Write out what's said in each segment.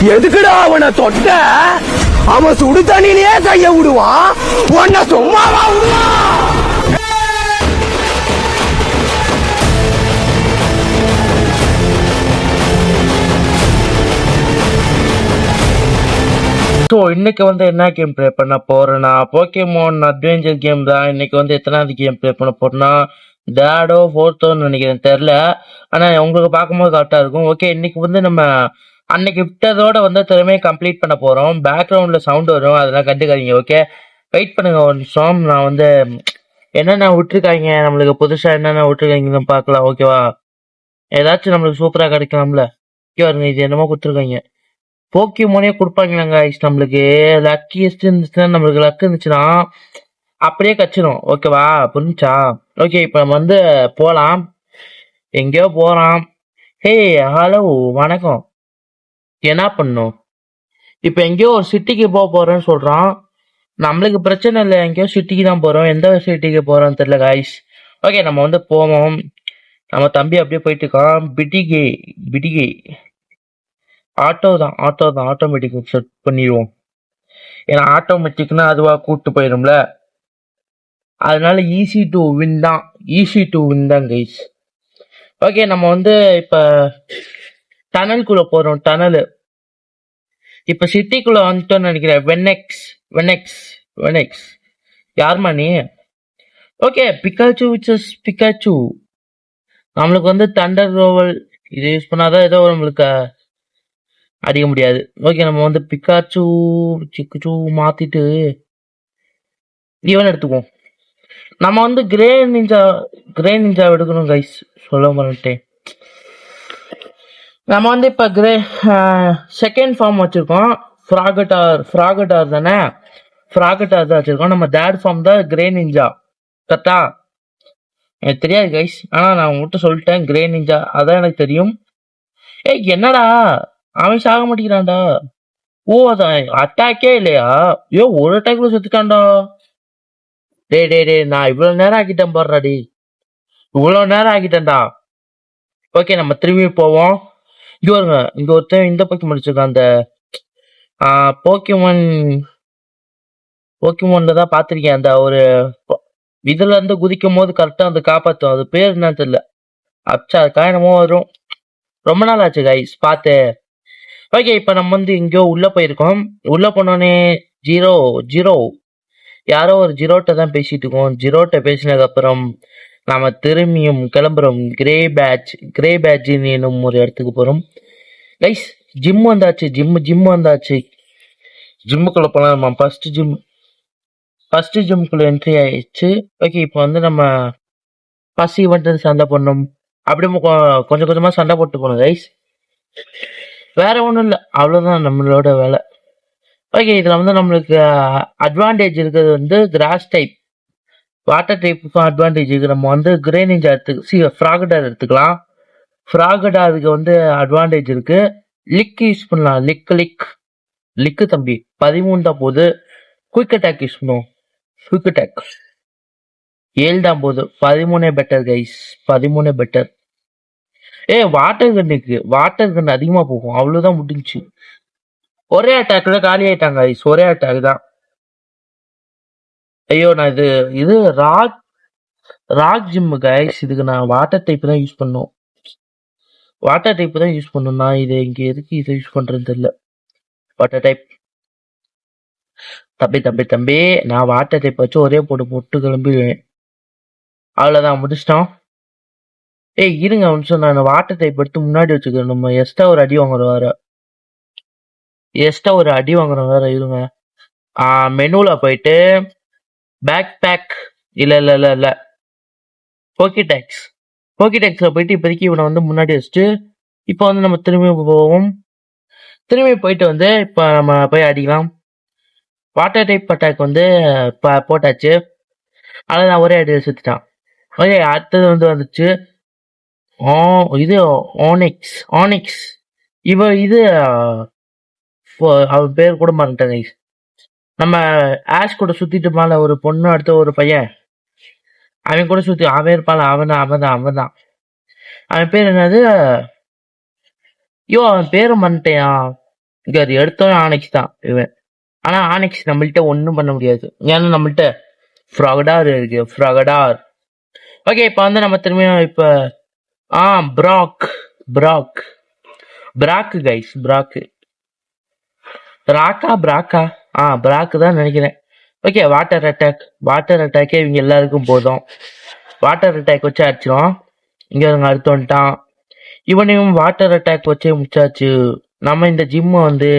எதுக்குடா அவனை தொட்ட? அவன் சுடு தண்ணியிலேயே கைய விடுவான், உன்னை சும்மாவா விடுவான்? ஸோ இன்னைக்கு வந்து என்ன கேம் ப்ளே பண்ண போறேன்னா, போக்கேமான் அட்வென்ச்சர் கேம் தான். இன்னைக்கு வந்து எத்தனாவது கேம் ப்ளே பண்ண போறேன்னா, டேடோ ஃபோர்த்தோன்னு நினைக்கிறேன், தெரில. ஆனால் உங்களுக்கு பார்க்கும்போது கரெக்டாக இருக்கும். ஓகே, இன்னைக்கு வந்து நம்ம அன்னைக்கு விட்டதோட வந்து திறமையை கம்ப்ளீட் பண்ண போகிறோம். பேக்ரவுண்டில் சவுண்ட் வரும், அதெல்லாம் கண்டுக்காதீங்க. ஓகே, வெயிட் பண்ணுங்க ஒரு நிமிஷம். நான் வந்து என்னென்ன விட்டுருக்காங்க, நம்மளுக்கு புதுசாக என்னென்ன விட்டுருக்காங்கன்னு பார்க்கலாம். ஓகேவா, ஏதாச்சும் நம்மளுக்கு சூப்பராக கிடைக்கலாம்ல. ஓகே வருங்க, இது என்னமோ கொடுத்துருக்காங்க. போக்கிமோனே கொடுப்பாங்களாங்க நம்மளுக்கு. லக்கியஸ்ட் இருந்துச்சுன்னா, நம்மளுக்கு லக்கு இருந்துச்சுன்னா அப்படியே கச்சிடும். ஓகேவா, புரிஞ்சா? ஓகே, இப்போ நம்ம வந்து போகலாம். எங்கேயோ போகிறோம். ஹே ஹலோ வணக்கம், என்ன பண்ணும்? இப்போ எங்கேயோ ஒரு சிட்டிக்கு போக போகிறேன்னு சொல்கிறான். நம்மளுக்கு பிரச்சனை இல்லை, எங்கேயோ சிட்டிக்கு தான் போகிறோம். எந்த சிட்டிக்கு போகிறோன்னு தெரியல காய்ஸ். ஓகே, நம்ம வந்து போவோம். நம்ம தம்பி அப்படியே போயிட்டு இருக்கான். பிடிகை பிடிகை ஆட்டோ தான் ஆட்டோமேட்டிக் செட் பண்ணிடுவோம். ஏன்னா ஆட்டோமேட்டிக்னா அதுவாக கூப்பிட்டு போயிடும்ல, அதனால ஈஸி டு வின் தான் கைஸ். ஓகே, நம்ம வந்து இப்போ டனல்குள்ளே போகிறோம். டனலு இப்போ சிட்டிக்குள்ளே வந்துட்டோன்னு நினைக்கிறேன். வெனெக்ஸ் யாருமா நீ? Okay, Pikachu. நம்மளுக்கு வந்து தண்டர் ரோவல் இது யூஸ் பண்ணாதான் ஏதோ நம்மளுக்கு அடிக்க முடியாது. ஓகே, நம்ம வந்து சிக்கு மாத்திட்டு இவன் எடுத்துக்குவோம். நம்ம வந்து கிரே நிஞ்சா எடுக்கணும் கைஸ், சொல்ல மாட்டேன். நம்ம வந்து இப்ப செகண்ட் ஃபார்ம் வச்சிருக்கோம். ஃப்ராகட்டார் தானே, ஃப்ராகட்டார் தான் வச்சிருக்கோம். நம்ம தேர்ட் ஃபார்ம் தான் கிரே நிஞ்சா. கரெக்டா? எனக்கு தெரியாது கைஸ், ஆனா நான் உங்ககிட்ட சொல்லிட்டேன் கிரே நிஞ்சா, அதான் எனக்கு தெரியும். ஏய் என்னடா அவன் சாக மாட்டேங்கிறான்டா. ஓ, அதான் அட்டாக்கே இல்லையா? ஐயோ, ஒரு அட்டாக்ல செத்துட்டான்டா. டே நான் இவ்வளவு நேரம் ஆக்கிட்டேன் பாடுறாடி, இவ்வளவு நேரம் ஆக்கிட்டேன்டா. ஓகே, நம்ம திரும்பி போவோம். இங்க வருங்க, இங்க ஒருத்தன் இந்த பக்கம் முடிச்சிருக்கான். அந்த போக்கிமோன்ல தான் பாத்திருக்கேன். அந்த ஒரு இதுல இருந்து குதிக்கும் போது கரெக்டா அந்த காப்பாத்தும். அது பேர் என்னன்னு தெரியல. அச்சா காயனமோ வரும். ரொம்ப நாள் ஆச்சு கைஸ் பார்த்து. ஓகே, இப்போ நம்ம வந்து எங்கேயோ உள்ள போயிருக்கோம். உள்ள போனோடனே ஜீரோ யாரோ ஒரு ஜீரோட்ட தான் பேசிட்டு இருக்கோம். ஜீரோட்ட பேசினதுக்கு அப்புறம் நாம திரும்பியும் கிளம்புறோம். கிரே பேட்ஜ் என்னும் ஒரு இடத்துக்கு போறோம் கைஸ். ஜிம் வந்தாச்சு. ஜிம்முக்குள்ள போலாம். நம்ம ஃபர்ஸ்ட் ஜிம்முக்குள்ள என்ட்ரி ஆயிடுச்சு. ஓகே, இப்போ வந்து நம்ம ஃபர்ஸ்ட் ஈவெண்ட் சண்டை பண்ணணும். அப்படியே கொஞ்சம் கொஞ்சமா சண்டை போட்டு போகணும் கைஸ். வேற ஒன்றும் இல்லை, அவ்வளோதான் நம்மளோட வேலை. ஓகே, இதில் வந்து நம்மளுக்கு அட்வான்டேஜ் இருக்கிறது வந்து கிராஸ் டைப். வாட்டர் டைப்புக்கும் அட்வான்டேஜ் இருக்கு. நம்ம வந்து கிரே நிஞ்சா ஃப்ராகடார் எடுத்துக்கலாம். ஃப்ராகடாருக்கு வந்து அட்வான்டேஜ் இருக்கு. லிக் யூஸ் பண்ணலாம். லிக்கு தம்பி 13 தான் போகுது. குயிக் அட்டாக் யூஸ் பண்ணுவோம். குயிக் அட்டாக் 7 தான் போகுது. 13 better guys, 13 better. Water gun அதிகமா போகும். அவ்வளவுதான் முடிஞ்சு. ஒரே அட்டாக்ல காலி ஆயிட்டாங்க கைஸ், ஒரே அட்டாக் தான். ஐயோ, நான் இது ராக் ஜிம் கைஸ். இதுக்கு நான் வாட்டர் டைப் தான் யூஸ் பண்ணும். நான் இதை இங்க எதுக்கு இதை யூஸ் பண்றேன்னு தெரியல. வாட்டர் டைப் தம்பி நான் வாட்டர் டைப் வச்சு ஒரே போட்டு கிளம்பிடுவேன். அவ்வளவுதான், முடிச்சிட்டோம். இருங்க ஒரு நிமிஷம், நான் வாட்டர் டைப் எடுத்து முன்னாடி வச்சுக்கிறேன். நம்ம எக்ஸ்ட்ரா ஒரு அடி வாங்குறோம் வேற. இருங்க, மெனுல போயிட்டு பேக் பேக் இல்ல போக்கிடெக்ஸ்ல போயிட்டு இப்போதைக்கு இவனை வந்து முன்னாடி வச்சுட்டு இப்போ வந்து நம்ம திரும்பி போவோம். திரும்பி போயிட்டு வந்து இப்போ நம்ம போய் அடிக்கலாம். வாட்டர் டைப் அட்டாக் வந்து போட்டாச்சு. அதை நான் ஒரே அடியில் சுத்திட்டான். ஓகே, அடுத்தது வந்துச்சு. இது ஆனிக்ஸ். இது அவன் பேர் கூட மறந்துட்டேன் கைஸ். நம்ம ஆஷ் கூட சுத்திட்டு மேல ஒரு பொண்ணு, அடுத்த ஒரு பையன் அவன் கூட சுத்தி அவன் இருப்பான். அவன் தான். அவன் பேர் என்னது? ஐயோ, அவன் பேரை மறந்துட்டேன். இங்க அது எடுத்தோம் ஆனெக்ஸ் தான் இவன். ஆனா ஆனெக்ஸ் நம்மள்ட்ட ஒண்ணும் பண்ண முடியாது. ஏன்னா நம்மள்ட்ட ஃப்ராகடார் இருக்கு. ஃப்ராகடார். ஓகே, இப்ப வந்து நம்ம திரும்பியும் இப்ப பிராக் பிராக் பிராக்கு கைஸ், பிராக்கு பிராக்கா பிராக்கு தான் நினைக்கிறேன். ஓகே, வாட்டர் அட்டாக்கே இவங்க எல்லாருக்கும் போதும். வாட்டர் அட்டாக் வச்சு அடிச்சிடும். இங்க இருங்க, அடுத்து வந்துட்டான். இவனையும் வாட்டர் அட்டாக் வச்சே முடிச்சாச்சு. நம்ம இந்த ஜிம்மை வந்து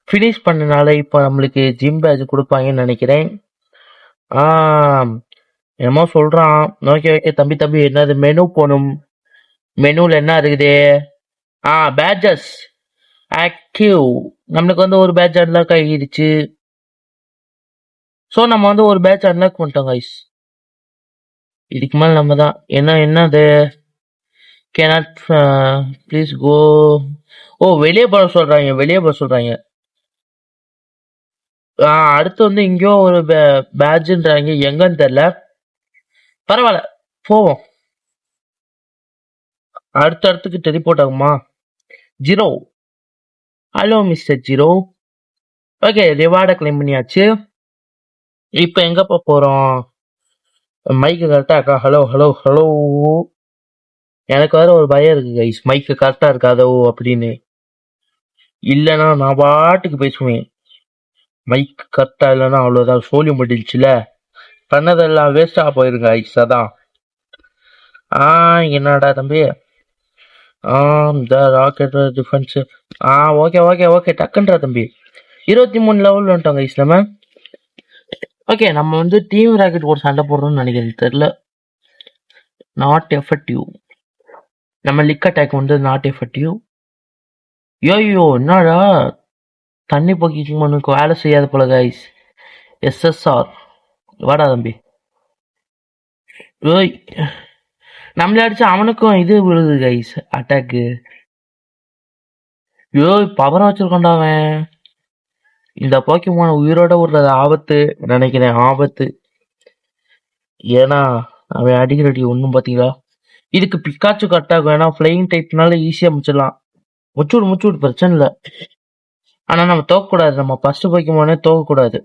ஃபினிஷ் பண்ணனால இப்போ நம்மளுக்கு ஜிம் பேட்ச் கொடுப்பாங்கன்னு நினைக்கிறேன். என்னமோ சொல்றான். ஓகே தம்பி என்னது மெனு போகணும். மெனுல என்ன இருக்குது? Patches active. நம்மளுக்கு வந்து ஒரு பேட்ச் அன்லாக் ஆகிடுச்சு. ஸோ நம்ம வந்து ஒரு பேட்ச் அன்லாக் பண்ணிட்டோம் கைஸ். இதுக்கு மேலே நம்ம தான் என்னது கேனாட் ப்ளீஸ் கோ. வெளியே போக சொல்றாங்க. அடுத்து வந்து இங்கேயோ ஒரு பேட்ச்ன்றாங்க, எங்கன்னு தெரியல. பரவாயில்ல, போவோம். அடுத்தடுத்துக்கு டெலிபோர்ட் ஆகுமா? Zero. Hello mister zero. Okay, ரிவார்டை கிளைம் பண்ணியாச்சு. இப்போ எங்கப்பா போறோம்? மைக்கு கரெக்டா இருக்கா? ஹலோ. எனக்கு வேற ஒரு பயம் இருக்கு கைஸ், மைக்கு கரெக்டா இருக்காதோ அப்படின்னு. இல்லைன்னா நான் பாட்டுக்கு பேசுவேன். மைக் கரெக்டா இல்லைன்னா அவ்வளோதான், சோழி முடிஞ்சுல. பண்ணதெல்லாம் வேஸ்டா போயிருங்க கைஸ். அதான் என்னடா தம்பி? இந்த ராக்கெட் டிஃபென்ஸ். ஓகே டக்குன்றா தம்பி. 23 லெவல் வந்துட்டோம் கைஸ் நம்ம. ஓகே, நம்ம வந்து டீம் ராக்கெட் ஒரு சண்டை போடுறோம்னு நினைக்கிறேன், தெரியல. Not effective. நம்ம லிக் அட்டாக் வந்து நாட் எஃபெக்டிவ். யோயோ, என்னடா தண்ணி போக்கிக்கு வேலை செய்யாத போல கைஸ். SSR வாடா தம்பி. ஓய், நம்மள அடிச்சு அவனுக்கும் இது விழுது கைஸ், அட்டாக்கு. பவரா வச்சிருக்கோண்டா அவன். இந்த போக்கிமோன உயிரோட விடுறது ஆபத்து நினைக்கிறேன், ஆபத்து. ஏன்னா அவன் அடிக்கிற அடி ஒன்றும் பார்த்தீங்களா. இதுக்கு பிக்காச்சு கட்டாகும். ஏன்னா ஃப்ளையிங் டைப்னால ஈஸியா முடிச்சிடலாம். முச்சூடு பிரச்சனை இல்லை. ஆனா நம்ம தோக்கக்கூடாது. நம்ம ஃபர்ஸ்ட் போக்கிமோனே தோக்கக்கூடாது.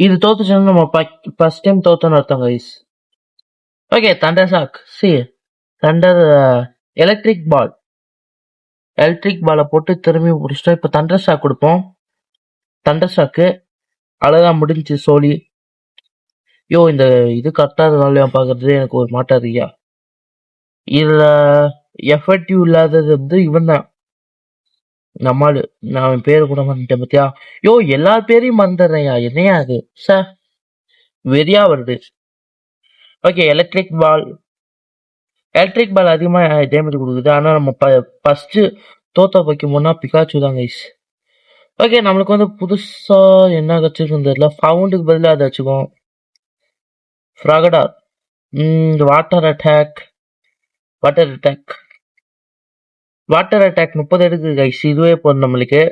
இது தோத்துச்சுன்னா நம்ம ஃபர்ஸ்ட் டைம் தோத்தோன்னு அர்த்தம் guys. Okay, Thunder shock. Thunder electric பாலை போட்டு திரும்பி முடிச்சிட்டோம். இப்போ தண்டர் ஷாக் கொடுப்போம். தண்டர் ஷாக்கு அவ்வளோதான், முடிஞ்சு சோழி. இந்த இது கரெக்டா இருந்தாலும் பாக்குறது எனக்கு ஒரு மாட்டா இருக்கியா. இதுல எஃபெக்டிவ் இல்லாதது வந்து இவன் தான், நம்மாலு. நான் அவன் பேரு கூட மறந்துட்டேன் பத்தியா. எல்லா பேரையும் மறந்துடுறேன்யா, என்னையா அது சார், வெறியா வருது. ஓகே, எலக்ட்ரிக் பால் அதிகமா டேமேஜ் கொடுக்குது. ஆனா நம்ம ஃபர்ஸ்ட் தோத்த வைக்கும்போனா பிகாச்சு தான் கைஸ். ஓகே, நம்மளுக்கு வந்து புதுசா என்ன வச்சிருக்கும் தெரியல. ஃபவுண்டுக்கு பதிலாக அதை வச்சுக்கோம். ஃப்ராகடார். வாட்டர் அட்டாக் 30 எடுக்கு கைஸ். இதுவே போதும் நம்மளுக்கு.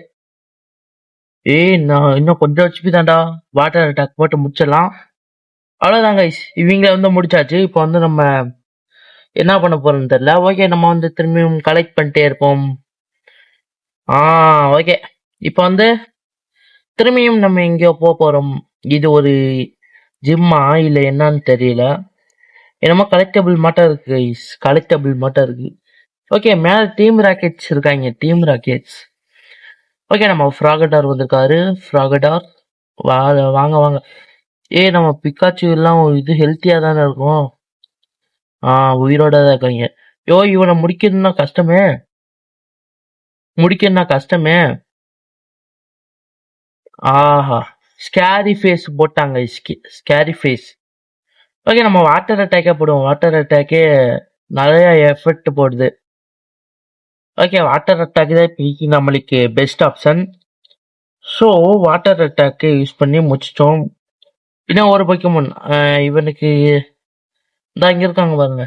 நான் இன்னும் கொஞ்சம் ஹெச்பி தான்டா. வாட்டர் அட்டாக் போட்டு முடிச்சிடலாம். அவ்வளவுதான் கைஸ், இவங்கள வந்து முடிச்சாச்சு. இப்போ வந்து நம்ம என்ன பண்ண போறோம்னு தெரியல. ஓகே, நம்ம வந்து திரும்பியும் கலெக்ட் பண்ணிட்டே இருப்போம். ஓகே, இப்போ வந்து திரும்பியும் நம்ம எங்கேயோ போறோம். இது ஒரு ஜிம்மா இல்ல என்னன்னு தெரியல. என்னமோ கலெக்டபிள் மட்டும் இருக்கு கைஸ், இருக்கு. ஓகே, மேல டீம் ராக்கெட்ஸ் இருக்காங்க, டீம் ராக்கெட்ஸ். ஓகே, நம்ம ஃப்ராகடார் வந்திருக்காரு. ஃப்ராகடார் வாங்க. நம்ம பிக்காச்சு எல்லாம் இது ஹெல்த்தியா தானே இருக்கும். உயிரோட தான் இருக்காங்க. இவனை முடிக்கணும்னா கஷ்டமே. ஸ்கேரி ஃபேஸ் போட்டாங்க. Scary face. ஓகே, நம்ம வாட்டர் அட்டாக்கே போடுவோம். வாட்டர் அட்டாக்கே நிறைய எஃபெக்ட் போடுது. ஓகே, வாட்டர் அட்டாக் தான் இப்போ நம்மளுக்கு பெஸ்ட் ஆப்ஷன். ஸோ வாட்டர் அட்டாக்கை யூஸ் பண்ணி முடிச்சிட்டோம். இன்னும் ஒரு போக்கிமோன் இவனுக்கு தான் இங்க இருக்காங்க பாருங்க.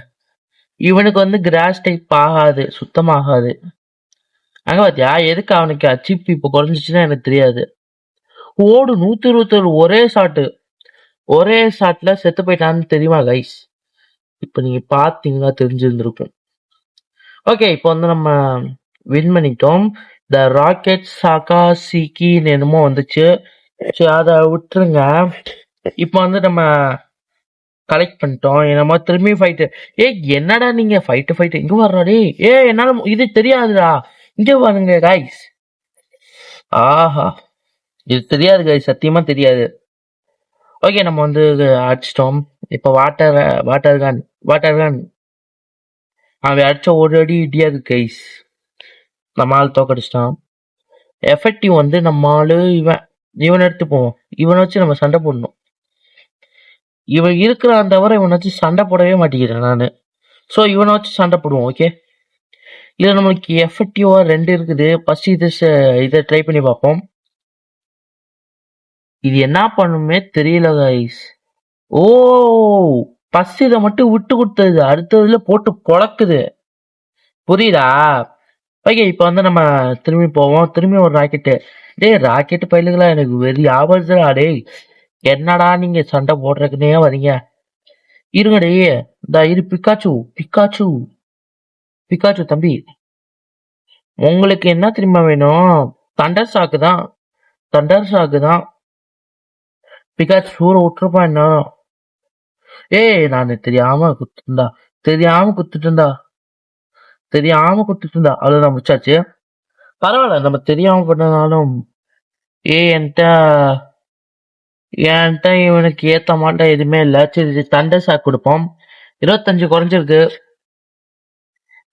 இவனுக்கு வந்து கிராஸ் டைப் ஆகாது, சுத்தமாகாது. அங்க பாத்தியா, எதுக்கு அவனுக்கு அச்சிப் இப்போ குறைஞ்சிச்சுன்னா எனக்கு தெரியாது. 127 ஒரே ஷாட்ல செத்து போயிட்டான்னு தெரியுமா கைஸ்? இப்ப நீங்க பாத்தீங்கன்னா தெரிஞ்சிருந்திருக்கும். ஓகே, இப்போ வந்து நம்ம வின் பண்ணிட்டோம். த ராக்கெட் சாகாசிக்கின்னு என்னமோ வந்துச்சு. சரி, அதை விட்டுருங்க. இப்போ வந்து நம்ம கலெக்ட் பண்ணிட்டோம். நம்ம திரும்பி ஃபைட்டு. என்னடா நீங்க ஃபைட்டு இங்க வர்றா டேய். என்னால இது தெரியாதுடா. இங்க பாருங்க கைஸ். ஆஹா, இது தெரியாது கைஸ், சத்தியமா தெரியாது. ஓகே, நம்ம வந்து அடிச்சிட்டோம். இப்போ வாட்டர் கன் அவன் அடிச்ச ஒரு அடி இடியாது கைஸ். நம்ம ஆள் தோக்கடிச்சிட்டான். எஃபெக்டிவ் வந்து நம்ம ஆளு இவன் எடுத்து போவோம். இவனை வச்சு நம்ம சண்டை போடணும். இவன் இருக்கிறான் தவிர இவனை வச்சு சண்டை போடவே மாட்டேங்கிறேன் நானு. ஸோ இவனை வச்சு சண்டை போடுவோம். ஓகே, இதுல நம்மளுக்கு எஃபெக்டிவா 2 இருக்குது. ஃபர்ஸ்ட் இதை ட்ரை பண்ணி பார்ப்போம். இது என்ன பண்ணுமே தெரியல கைஸ். ஓ, ஃபர்ஸ்ட் இதை மட்டும் விட்டு கொடுத்தது, அடுத்ததுல போட்டு பொழக்குது. புரியுதா? ஓகே, இப்போ வந்து நம்ம திரும்பி போவோம். திரும்பி ஒரு ராக்கெட்டு. ராக்கெட்டு பயிலுங்களா, எனக்கு வெறி ஆபத்துடா டேய். என்னடா நீங்க சண்டை போடுறதுக்குன்னே வரீங்க? இருங்க டே, இது பிக்காச்சு தம்பி, உங்களுக்கு என்ன தெரியுமா வேணும்? தண்டர் ஷாக்கு தான். பிக்காச்சு சூற விட்டுருப்பா என்ன? நான் தெரியாம குத்துட்டேன்டா. அவ்வளவுதான், முடிச்சாச்சு. பரவாயில்ல, நம்ம தெரியாம பண்ணனாலும் என்கிட்ட இவனுக்கு ஏத்த மாட்டேன் எதுவுமே இல்ல. சரி, தண்டர் ஷாக் கொடுப்போம். 25 குறைஞ்சிருக்கு.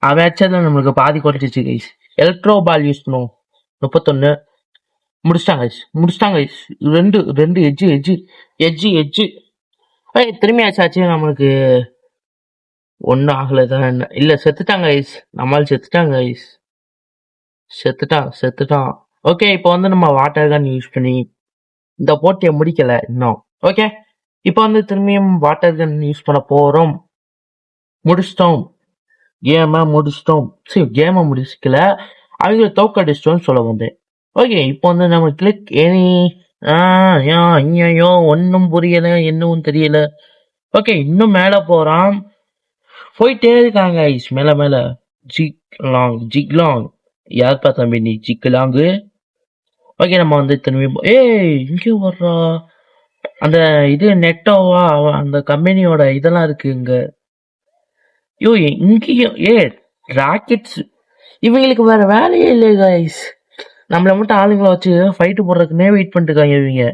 அவன் அடிச்சதுல நம்மளுக்கு பாதி குறைஞ்சிச்சு கைஸ். எலக்ட்ரோ பால் யூஸ் பண்ணுவோம். 31 முடிச்சிட்டாங்க கைஸ். ரெண்டு எஜ்ஜு. திரும்பி ஆச்சாச்சு. நம்மளுக்கு ஒன்னும் ஆகலதான். இல்ல, செத்துட்டாங்க கைஸ். நம்மளால செத்துட்டான். ஓகே, இப்போ வந்து நம்ம வாட்டர் கன் யூஸ் பண்ணி இந்த போட்டியை முடிக்கல இன்னும். ஓகே, இப்போ வந்து திரும்பியும் வாட்டர் கன் யூஸ் பண்ண போறோம். முடிச்சிட்டோம். கேமை முடிச்சுக்கல, அவங்கள தோக்கடிச்சிட்டோம்னு சொல்ல வந்தேன். ஓகே, இப்போ வந்து நம்ம கிளிக் எனி. ஐயோ, ஒன்னும் புரியல, என்னவும் தெரியல. ஓகே, இன்னும் மேல போறான். போயிட்டே இருக்காங்க ஐஸ், மேல ஜிக்லாங். யாருப்பா தம்பி நீ ஜிக்லாங்கு? ஓகே, நம்ம வந்து திரும்பி இங்கே வர்றா. அந்த இது நெட்டோவா, அந்த கம்பெனியோட இதெல்லாம் இருக்கு இங்க. இங்கேயும் ராக்கெட்ஸ். இவங்களுக்கு வேற வேலையே இல்லை கைஸ். நம்மள மட்டும் ஆளுங்களை வச்சு ஃபைட்டு போடுறதுக்குன்னே வெயிட் பண்ணிட்டு இருக்காங்க இவங்க.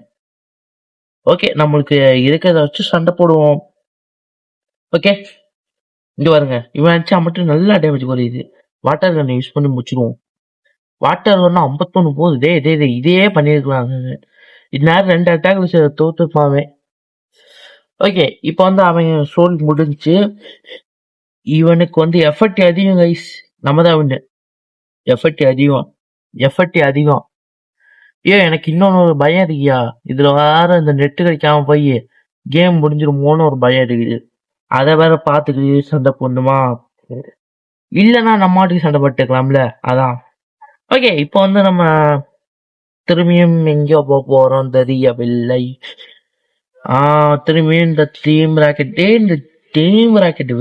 ஓகே, நம்மளுக்கு இருக்கிறத வச்சு சண்டை போடுவோம். ஓகே, இங்க பாருங்க, இவன் அடிச்சா மட்டும் நல்லா டேமேஜ் குறையுது. வாட்டர் கன் யூஸ் பண்ணி முடிச்சிருவோம். வாட்டர் கன் 51 போகுது. இதே பண்ணிருக்கலாம். இந்நேரம் 2 அட்டாக்ல தோத்துப்பாவே. ஓகே, இப்போ வந்து அவன் சோல் முடிஞ்சு. இவனுக்கு வந்து எஃபர்ட் அதிகம் கைஸ். நம்ம தான் அவனு எஃபர்ட் அதிகம். எனக்கு இன்னொன்னு பயம் இருக்கியா? இதுல வேற இந்த நெட்டு கிடைக்காம போய் கேம் முடிஞ்சிருமோன்னு ஒரு பயம் இருக்குது. அதை வேற பாத்துக்கிட்டு சண்டை போடணுமா? இல்லைன்னா நம்ம மாட்டுக்கு சண்டை போட்டுக்கலாம்ல, அதான். ஓகே, இப்போ வந்து நம்ம திரும்பியும் எங்கேயோ போறோம் தெரியவில்லை. திரும்பியும் இந்த டீம் ராக்கெட்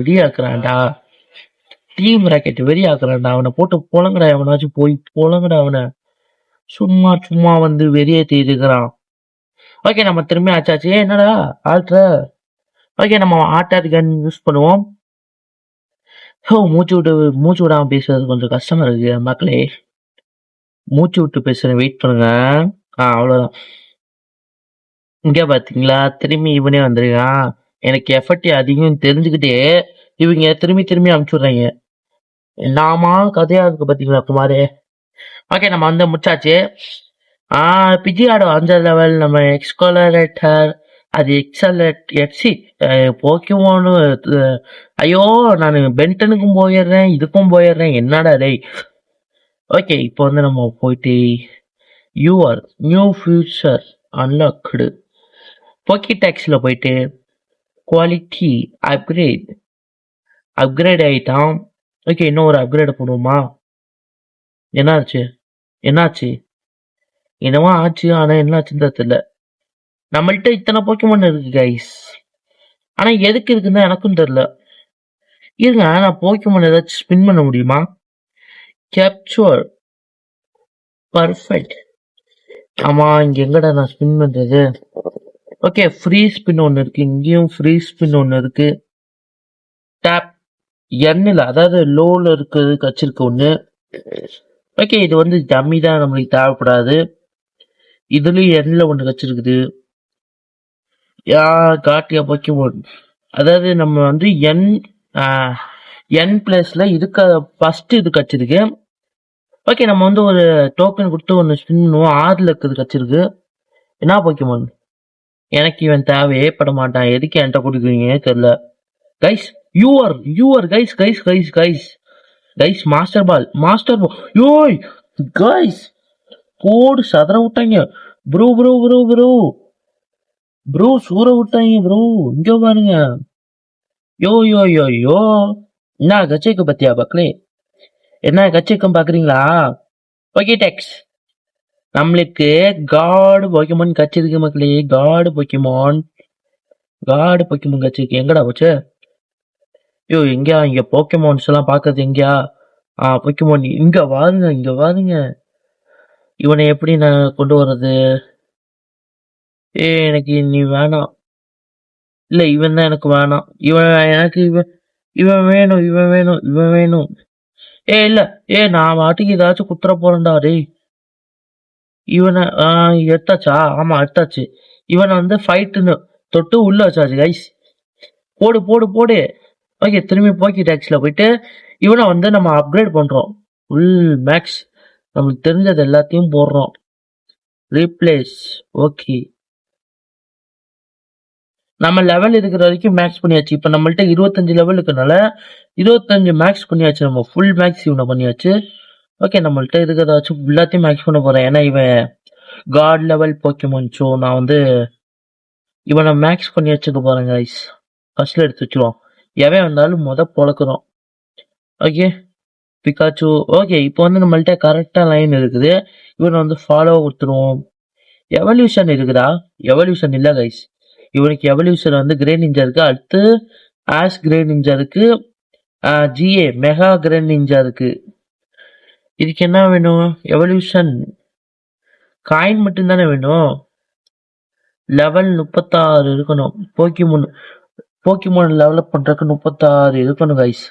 வெறியாக்குறான்டா. அவனை போட்டு பொழங்கடா. அவனாச்சும் போய் பொழங்கடா அவனை. சும்மா வந்து வெறியேத்தி இருக்கிறான். ஓகே, நம்ம திரும்பி ஆச்சாச்சு. என்னடா ஆல்ட்ர? ஓகே, நம்ம ஆட்டார் கன் யூஸ் பண்ணுவோம். மூச்சு விடாம பேசுறது கொஞ்சம் கஷ்டமா இருக்கு மக்களே. மூச்சு விட்டு பேசுறேன், வெயிட் பண்ணுங்க. அவ்வளவுதான். இங்க பாத்தீங்களா, திரும்பி இவனே வந்துருக்கான். எனக்கு எஃபர்ட் அதிகம் தெரிஞ்சுக்கிட்டே இவங்க திரும்பி அனுப்பிச்சுடுறாங்க. நாமா கதையா இருக்கு பாத்தீங்களா குமாரே. ஓகே, நம்ம வந்து முடிச்சாச்சு. பிஜிஆடோ 5வது லெவல். நம்ம எக்ஸ்கோலரேட்டர், அது எக்ஸி போக்கிமோனு. ஐயோ, நான் பென்டனுக்கும் போயிடுறேன், இதுக்கும் போயிடுறேன். என்னடா டேய். ஓகே, இப்போ வந்து நம்ம போயிட்டு யூஆர் நியூ ஃபியூச்சர் அன்லாக்டு போக்கி டாக்ஸில போயிட்டு குவாலிட்டி அப்கிரேட் ஆயிட்டான். ஓகே, இன்னும் ஒரு அப்கிரேட் பண்ணுவோமா? என்னாச்சு என்னவோ ஆச்சு, ஆனா என்னாச்சுன்னு தெரியல. நம்மள்ட்ட இத்தனை போக்கிமான் இருக்கு கைஸ், ஆனா எதுக்கு இருக்குன்னு எனக்கும் தெரியல. இருங்க, நான் போக்கிமான் ஏதாச்சும் ஸ்பின் பண்ண முடியுமா? Capture perfect. ஆமா, இங்க எங்கடா நான் ஸ்பின் பண்றது? ஓகே, ஃப்ரீ ஸ்பின் ஒன்னு இருக்கு, இங்கேயும் ஃப்ரீ ஸ்பின் ஒன்னு இருக்கு. டேப் எண்ணில், அதாவது லோல இருக்கிறது கச்சிருக்கு ஒண்ணு. ஓகே, இது வந்து டம்மி தான், நம்மளுக்கு தேவைப்படாது. இதுலயும் எண்ணில் ஒண்ணு கச்சிருக்குது. காட்டியா போக்கிமோன், அதாவது நம்ம வந்து என் பிளேஸ்ல இதுக்கு ஃபர்ஸ்ட் இது கச்சிருக்கு. ஓகே, நம்ம வந்து ஒரு டோக்கன் கொடுத்து ஒன்னு ஸ்பின் பண்ணுவோம். 6ல இருக்குது கச்சிருக்கு. என்ன போக்கிமோன்? எனக்கு இவன் தேவையே பட மாட்டான், எதுக்கு என்கிட்ட கொடுக்குறீங்க தெரியல. கைஸ், யூஆர் கைஸ், மாஸ்டர் பால். யோய் கைஸ், போடு சதற விட்டாங்க ப்ரோ சூற விட்டாங்க ப்ரோ. இங்க பாருங்க. யோ என்ன கச்சேக்கு பத்தியா பக்லே? என்ன கச்சேக்கம் பாக்குறீங்களா? ஓகே டெக்ஸ், நம்மளுக்கு காடு போக்கிமான் கச்சிருக்கு மக்களே. காடு போக்கிமான் கச்சிருக்கு. எங்கடா போச்சு? எங்கயா இங்க போக்கிமான்ஸ் எல்லாம் பாக்குறது எங்கயா? போக்கிமான் இங்க வாருங்க. இவனை எப்படி நான் கொண்டு வர்றது? எனக்கு நீ வேணாம். இல்ல, இவன் தான் எனக்கு வேணாம். இவன் வேணும். இல்ல, நான் வாட்டிக்கு ஏதாச்சும் குத்துற போறேன்டா டேய். இவனை எடுத்தாச்சா? ஆமா எடுத்தாச்சு. இவனை வந்து ஃபைட்டுன்னு தொட்டு உள்ள வச்சாச்சு கைஸ். போடு. ஓகே, திரும்பி போக்கி டாக்ஸ்ல போயிட்டு இவனை வந்து நம்ம அப்கிரேட் பண்றோம். ஃபுல் மேக்ஸ், நம்மளுக்கு தெரிஞ்சது எல்லாத்தையும் போடுறோம். ரீப்ளேஸ். ஓகே, நம்ம லெவல் இருக்கிற வரைக்கும் மேக்ஸ் பண்ணியாச்சு. இப்ப நம்மள்ட்ட 25 லெவல் இருக்கனால 25 மேக்ஸ் பண்ணியாச்சு. நம்ம ஃபுல் மேக்ஸ் இவனை பண்ணியாச்சு. ஓகே, நம்மள்ட்ட இருக்கிறதாச்சும் எல்லாத்தையும் மேக்ஸ் பண்ண போறேன். ஏன்னா இவன் காட் லெவல் போக்கிமான். ஸோ நான் வந்து இவனை மேக்ஸ் பண்ணி வச்சுக்க போறேன் கைஸ். ஃபர்ஸ்ட்ல எடுத்து வச்சிருவோம். எவன் வந்தாலும் பொழக்கிறோம். Okay, Pikachu. ஓகே, இப்போ வந்து நம்மள்ட்ட கரெக்டா லைன் இருக்குது. இவனை வந்து ஃபாலோ கொடுத்துருவோம். எவல்யூஷன் இருக்குதா? எவல்யூஷன் இல்ல கைஸ். இவனுக்கு எவல்யூஷன் வந்து கிரே நிஞ்சா இருக்கு, அடுத்து ஆஷ் கிரே நிஞ்சா இருக்கு, ஜிஏ மெகா கிரே நிஞ்சா இருக்கு. இதுக்கு என்ன வேணும்? எவல்யூஷன் காயின் மட்டும் தானே வேணும். லெவல் 36 இருக்கணும். போக்கிமோன் டெவலப் பண்றதுக்கு 36 இருக்கணும் கைஸ்.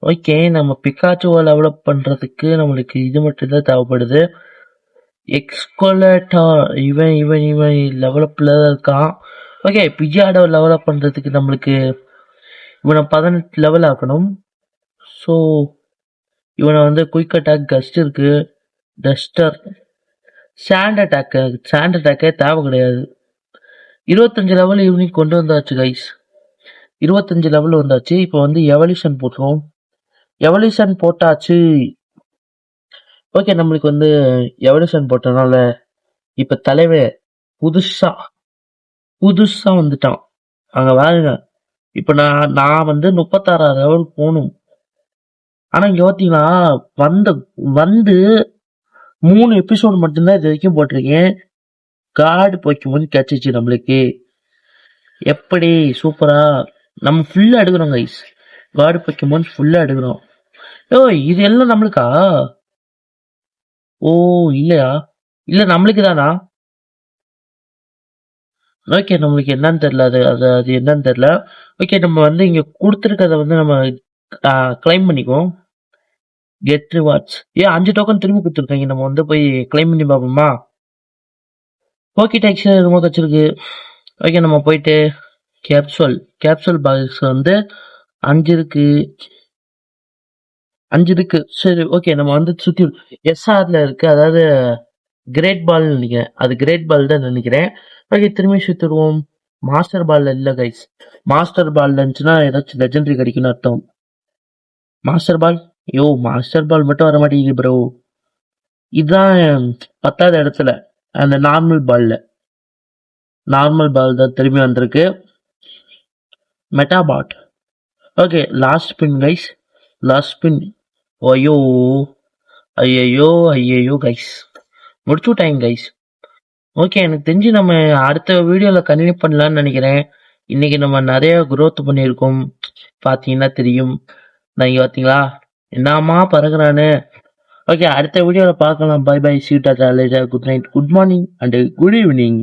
ஓகே, நம்ம பிகாச்சுவை டெவலப் பண்றதுக்கு நம்மளுக்கு இது மட்டும் தான் தேவைப்படுது. எக்ஸ்கோலேட்டா இவன் லெவலப்ல இருக்கான். ஓகே, பிஜாடோ டெவலப் பண்றதுக்கு நம்மளுக்கு இவனை 18 லெவல் ஆக்கணும். ஸோ இவனை வந்து குயிக் அட்டாக், கஸ்ட் இருக்கு, டஸ்டர், சாண்ட் அட்டாக்கே தேவை கிடையாது. 25 லெவல் இவனுக்கு கொண்டு வந்தாச்சு கைஸ். 25 லெவல் வந்தாச்சு. இப்போ வந்து எவல்யூஷன் போட்டுருவோம். எவல்யூஷன் போட்டாச்சு. ஓகே, நம்மளுக்கு வந்து எவல்யூஷன் போட்டனால இப்ப தலைவர் புதுசா வந்துட்டான். அங்க பாருங்க. இப்ப நான் வந்து 36 லெவல் போகணும். ஆனா இங்க பாத்தீங்கன்னா வந்து 3 எபிசோடு மட்டும்தான் இது வரைக்கும் போட்டிருக்கேன். கார்டு போக்கிமான் கிடைச்சிச்சு நம்மளுக்கு. எப்படி சூப்பரா நம்ம ஃபுல்லா எடுக்கிறோம் கைஸ். கார்டு போக்கிமான் ஃபுல்லா எடுக்கிறோம். இது எல்லாம் நம்மளுக்கா? ஓ இல்லையா? இல்ல நம்மளுக்கு தானா? ஓகே, நம்மளுக்கு என்னன்னு தெரியல. அது என்னன்னு தெரியல. ஓகே, நம்ம வந்து இங்க கொடுத்துருக்கத வந்து நம்ம கிளைம் பண்ணிக்குவோம். Get rewards. 5 டோக்கன் திரும்பி கொடுத்துருக்காங்க. நம்ம வந்து போய் கிளைம் பண்ணி பார்ப்போமா? போக்கி டாக்ஸி ரொம்ப வச்சிருக்கு. ஓகே, நம்ம போயிட்டு கேப்சூல் பாக்ஸ் வந்து 5 இருக்கு. சரி, ஓகே, நம்ம வந்து சுத்தி எஸ்ஆர்ல இருக்கு, அதாவது கிரேட் பால் நினைக்கிறேன். அது கிரேட் பால் தான் நினைக்கிறேன். ஓகே, திரும்பி சுத்திடுவோம். மாஸ்டர் பால் இல்ல கைஸ். மாஸ்டர் பால் இருந்துச்சுன்னா ஏதாச்சும் லெஜெண்டரி கிடைக்கும்னு அர்த்தம். மாஸ்டர் பால் மாஸ்டர் பால் மட்டும் வர மாட்டேங்குது ப்ரோ. இதுதான் 10வது இடத்துல. அந்த நார்மல் பால் தான் திரும்பி வந்திருக்கு. Metapod. Okay, last spin guys. Last spin. ஐயோ கைஸ், முடிச்சு விட்டாங்க கைஸ். ஓகே, எனக்கு தெரிஞ்சு நம்ம அடுத்த வீடியோல கண்டினியூ பண்ணலாம்னு நினைக்கிறேன். இன்னைக்கு நம்ம நிறைய growth பண்ணியிருக்கோம். பாத்தீங்கன்னா தெரியும். நான் இங்க பாத்தீங்களா என்னமா பறகுறானு. ஓகே, அடுத்த வீடியோவில் பார்க்கலாம். Bye bye, see tata, later, good night, good morning and good evening.